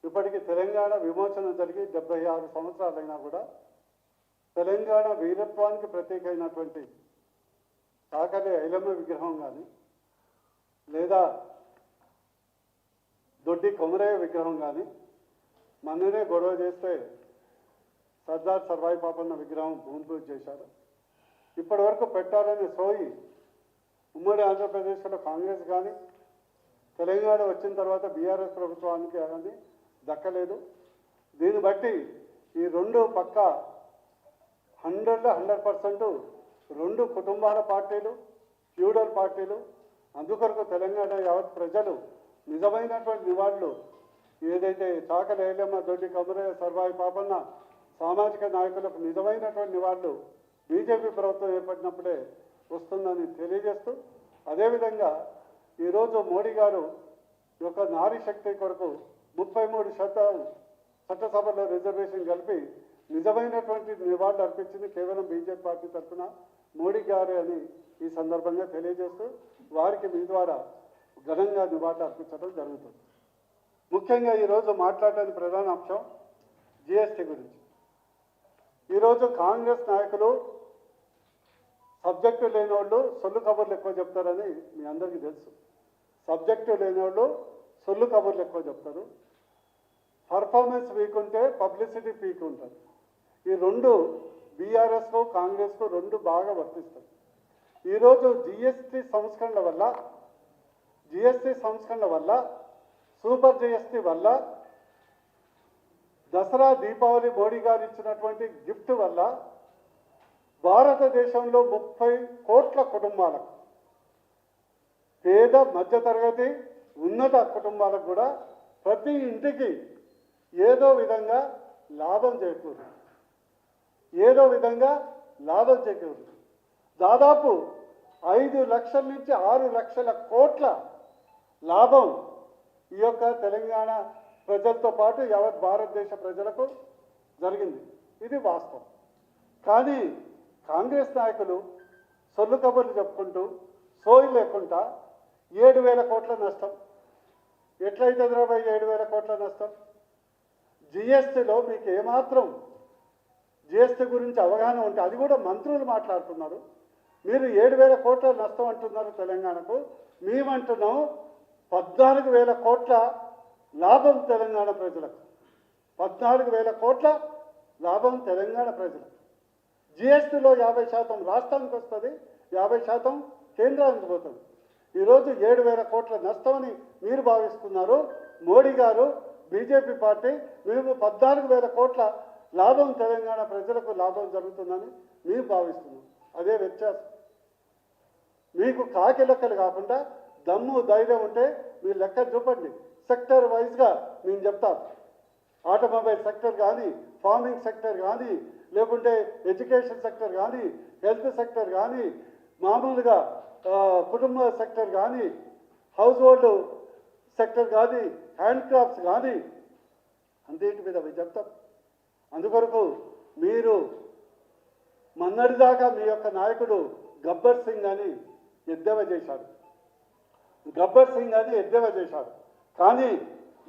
ఇప్పటికీ తెలంగాణ విమోచన జరిగి 76 సంవత్సరాలైనా కూడా తెలంగాణ వీరత్వానికి ప్రత్యేకమైనటువంటి చాకలి ఐలమ్మ విగ్రహం కానీ లేదా దొడ్డి కొమరయ్య విగ్రహం కానీ మొన్ననే గొడవ చేస్తే సర్దార్ సర్వాయి పాపన్న విగ్రహం భూమి పూజ చేశారు. ఇప్పటి వరకు పెట్టాలనే సోయి ఉమ్మడి ఆంధ్రప్రదేశ్లో కాంగ్రెస్ కానీ తెలంగాణ వచ్చిన తర్వాత బీఆర్ఎస్ ప్రభుత్వానికి కానీ దక్కలేదు. దీన్ని బట్టి ఈ రెండు పక్క 100% రెండు కుటుంబాల పార్టీలు, ఫ్యూడల్ పార్టీలు. అందుకొరకు తెలంగాణ యావత్ ప్రజలు నిజమైనటువంటి నివాళులు ఏదైతే చాకలి ఐలమ్మ, దొడ్డి కొమరయ్య, సర్వాయి పాపన్న సామాజిక నాయకులకు నిజమైనటువంటి నివాళులు బీజేపీ ప్రభుత్వం ఏర్పడినప్పుడే వస్తుందని తెలియజేస్తూ, అదేవిధంగా ఈరోజు మోడీ గారు యొక్క నారీ శక్తి కొరకు 33% చట్టసభలో రిజర్వేషన్ కలిపి నిజమైనటువంటి నివాళులు అర్పించింది కేవలం బీజేపీ పార్టీ తరఫున మోడీ గారే అని ఈ సందర్భంగా తెలియజేస్తూ వారికి మీ ద్వారా ఘనంగా నివాళులు అర్పించడం జరుగుతుంది. ముఖ్యంగా ఈరోజు మాట్లాడడానికి ప్రధాన అంశం జిఎస్టీ గురించి. ఈరోజు కాంగ్రెస్ నాయకులు సబ్జెక్టు లేని వాళ్ళు సొల్లు కబుర్లు ఎక్కువ చెప్తారని మీ అందరికీ తెలుసు. సబ్జెక్టు లేని వాళ్ళు సొల్లు కబుర్లు ఎక్కువ చెప్తారు. పర్ఫార్మెన్స్ వీక్ ఉంటే పబ్లిసిటీ పీక్ ఉంటుంది. ఈ రెండు బీఆర్ఎస్కు కాంగ్రెస్కు రెండు బాగా వర్తిస్తాయి. ఈరోజు జిఎస్టీ సంస్కరణల వల్ల సూపర్ జిఎస్టీ వల్ల దసరా దీపావళి మోడీ గారు ఇచ్చినటువంటి గిఫ్ట్ వల్ల భారతదేశంలో 30 కోట్ల కుటుంబాలకు, పేద మధ్యతరగతి ఉన్నత కుటుంబాలకు కూడా ప్రతి ఇంటికి ఏదో విధంగా లాభం చేకూరుతుంది. దాదాపు 5 లక్షల నుంచి 6 లక్షల కోట్ల లాభం ఈ యొక్క తెలంగాణ ప్రజలతో పాటు యావత్ భారతదేశ ప్రజలకు జరిగింది. ఇది వాస్తవం. కానీ కాంగ్రెస్ నాయకులు సొల్లు కబుర్లు చెప్పుకుంటూ సోయి లేకుండా 7,000 కోట్ల నష్టం ఎట్లయితే 7,000 కోట్ల నష్టం. జిఎస్టీలో మీకు ఏమాత్రం జిఎస్టీ గురించి అవగాహన ఉంటే, అది కూడా మంత్రులు మాట్లాడుతున్నారు, మీరు 7,000 కోట్ల నష్టం అంటున్నారు తెలంగాణకు. మేమంటున్నాం 14,000 కోట్ల లాభం తెలంగాణ ప్రజలకు. 14,000 కోట్ల లాభం తెలంగాణ ప్రజలకు. జిఎస్టీలో 50% రాష్ట్రానికి వస్తుంది, 50% కేంద్రానికి పోతుంది. ఈరోజు 7,000 కోట్ల నష్టం అని మీరు భావిస్తున్నారు. మోడీ గారు, బీజేపీ పార్టీ మేము 14,000 కోట్ల లాభం తెలంగాణ ప్రజలకు లాభం జరుగుతుందని మేము భావిస్తున్నాం. అదే వ్యత్యాసం. మీకు కాకి లెక్కలు కాకుండా దమ్ము ధైర్యం ఉంటే మీరు లెక్క చూపండి. సెక్టర్ వైజ్గా నేను చెప్తాను. ఆటోమొబైల్ సెక్టర్ కానీ, ఫార్మింగ్ సెక్టర్ కానీ, లేకుంటే ఎడ్యుకేషన్ సెక్టర్ కానీ, హెల్త్ సెక్టర్ కానీ, మామూలుగా కుటుంబ సెక్టర్ కానీ, హౌస్ హోల్డ్ సెక్టర్ కానీ, హ్యాండ్ క్రాఫ్ట్స్ కానీ, అన్నిటి మీద చెప్తాం. అందుకొరకు మీరు మొన్నటిదాకా మీ యొక్క నాయకుడు గబ్బర్ సింగ్ అని ఎద్దేవా చేశాడు. కానీ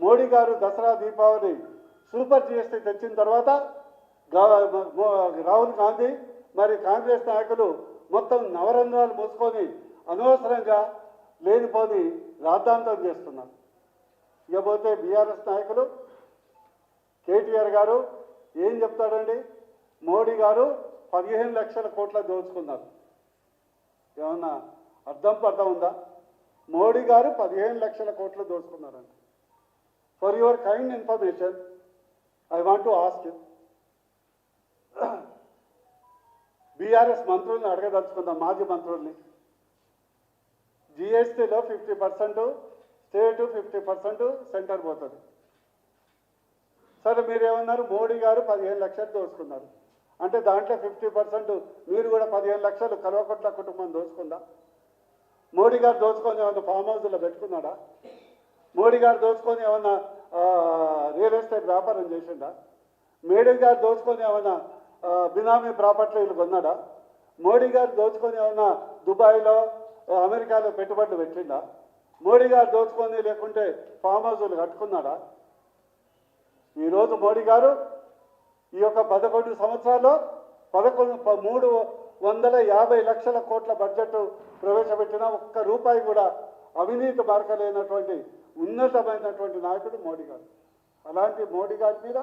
మోడీ గారు దసరా దీపావళి సూపర్ జిఎస్టీ తెచ్చిన తర్వాత రాహుల్ గాంధీ మరి కాంగ్రెస్ నాయకులు మొత్తం నవరంధ్రాలు మూసుకొని అనవసరంగా లేనిపోని రాద్ధాంతం చేస్తున్నారు. ఇకపోతే బీఆర్ఎస్ నాయకులు కేటీఆర్ గారు ఏం చెప్తాడండి? మోడీ గారు 15 లక్షల కోట్ల దోచుకున్నారు. ఏమన్నా అర్థం ఉందా? మోడీ గారు 15 లక్షల కోట్లు దోచుకున్నారంట. For your kind information I want to ask you, BRS మంత్రుల్ని అడగదలుచుకుందాం, మాజీ మంత్రుల్ని. జిఎస్టీలో 50% స్టేటు, 50% సెంటర్ పోతుంది. సరే, మీరేమన్నారు? మోడీ గారు 15 లక్షలు దోచుకున్నారు అంటే దాంట్లో 50% మీరు కూడా 15 లక్షలు కల్వకుంట్ల కుటుంబం దోచుకుందా? మోడీ గారు దోచుకొని ఏమన్నా ఫామ్ హౌస్లో పెట్టుకున్నాడా? మోడీ గారు దోచుకొని ఏమన్నా రియల్ ఎస్టేట్ వ్యాపారం చేసిండా? మోడీ గారు దోచుకొని ఏమన్నా బినామీ ప్రాపర్టీలు కొన్నాడా? మోడీ గారు దోచుకొని ఏమన్నా దుబాయ్లో, అమెరికాలో పెట్టుబడులు పెట్టిండా? మోడీ గారు దోచుకొని లేకుంటే ఫామ్ హౌస్లు కట్టుకున్నాడా? ఈరోజు మోడీ గారు ఈ యొక్క 11 సంవత్సరాల్లో 350 లక్షల కోట్ల బడ్జెట్ ప్రవేశపెట్టిన ఒక్క రూపాయి కూడా అవినీతి మార్కలేనటువంటి ఉన్నతమైనటువంటి నాయకుడు మోడీ గారు. అలాంటి మోడీ గారి మీద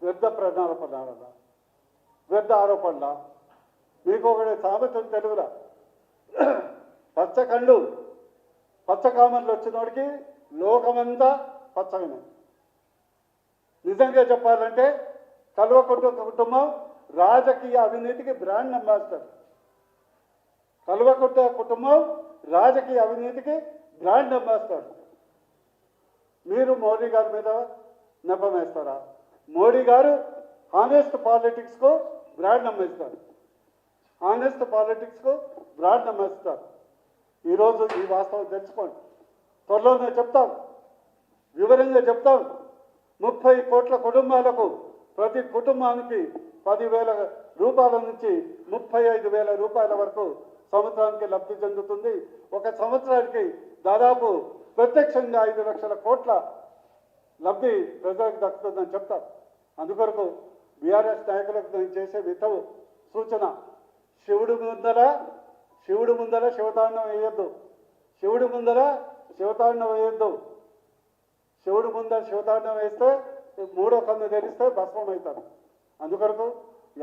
వ్యర్థ ప్రణాళికల వ్యర్థ ఆరోపణల మీకు ఒకటి సామెతం తెలుగురా, పచ్చకళ్ళు పచ్చకామర్లు వచ్చినోడికి లోకమంతా పచ్చగానే. నిజంగా చెప్పాలంటే కల్వకుంట్ల కుటుంబం రాజకీయ అవినీతికి బ్రాండ్ అంబాసిడర్. కల్వకుంట్ల కుటుంబం రాజకీయ అవినీతికి బ్రాండ్ అంబాసిడర్. మీరు మోడీ గారి మీద నెపం వేస్తారా? మోడీ గారు హానెస్ట్ పాలిటిక్స్కు బ్రాండ్ అంబాసిడర్. హానెస్ట్ పాలిటిక్స్కు బ్రాండ్ అంబాసిడర్. ఈరోజు ఈ వాస్తవం తెలుసుకోండి. త్వరలో నేను చెప్తాను, వివరంగా చెప్తాను. 30 కోట్ల కుటుంబాలకు ప్రతి కుటుంబానికి 10,000 రూపాయల నుంచి 35,000 రూపాయల వరకు సంవత్సరానికి లబ్ధి చెందుతుంది. ఒక సంవత్సరానికి దాదాపు ప్రత్యక్షంగా 5 లక్షల కోట్ల లబ్ధి ప్రజలకు దక్కుతుందని చెప్తారు. అందుకొరకు బీఆర్ఎస్ నాయకులకు నేను చేసే విధవు సూచన, శివుడి ముందర శివతాండం వేయొద్దు. శివుడి ముందర శివతాండం వేయొద్దు. శివుడి ముందర శివతాండం వేస్తే 3వ కన్ను తెరిస్తే భస్మం అవుతారు. అందుకొరకు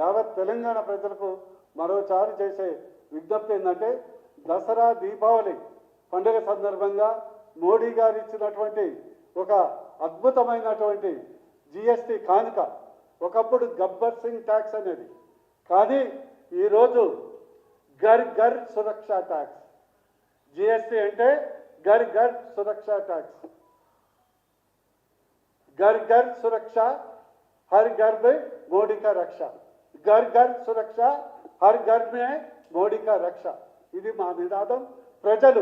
యావత్ తెలంగాణ ప్రజలకు మరోసారి చేసే విజ్ఞప్తి ఏంటంటే, దసరా దీపావళి పండుగ సందర్భంగా మోడీ గారు ఇచ్చినటువంటి ఒక అద్భుతమైనటువంటి జిఎస్టీ కానుక, ఒకప్పుడు గబ్బర్ సింగ్ ట్యాక్స్ అనేది, కానీ ఈరోజు ఘర్ ఘర్ సురక్ష ట్యాక్స్. జిఎస్టీ అంటే ఘర్ ఘర్ సురక్ష ట్యాక్స్. घर घर सुरक्षा हर घर में मोदी का रक्षा. घर घर सुरक्षा हर घर में मोदी का रक्षा. ఇది మా నినాదం. ప్రజలు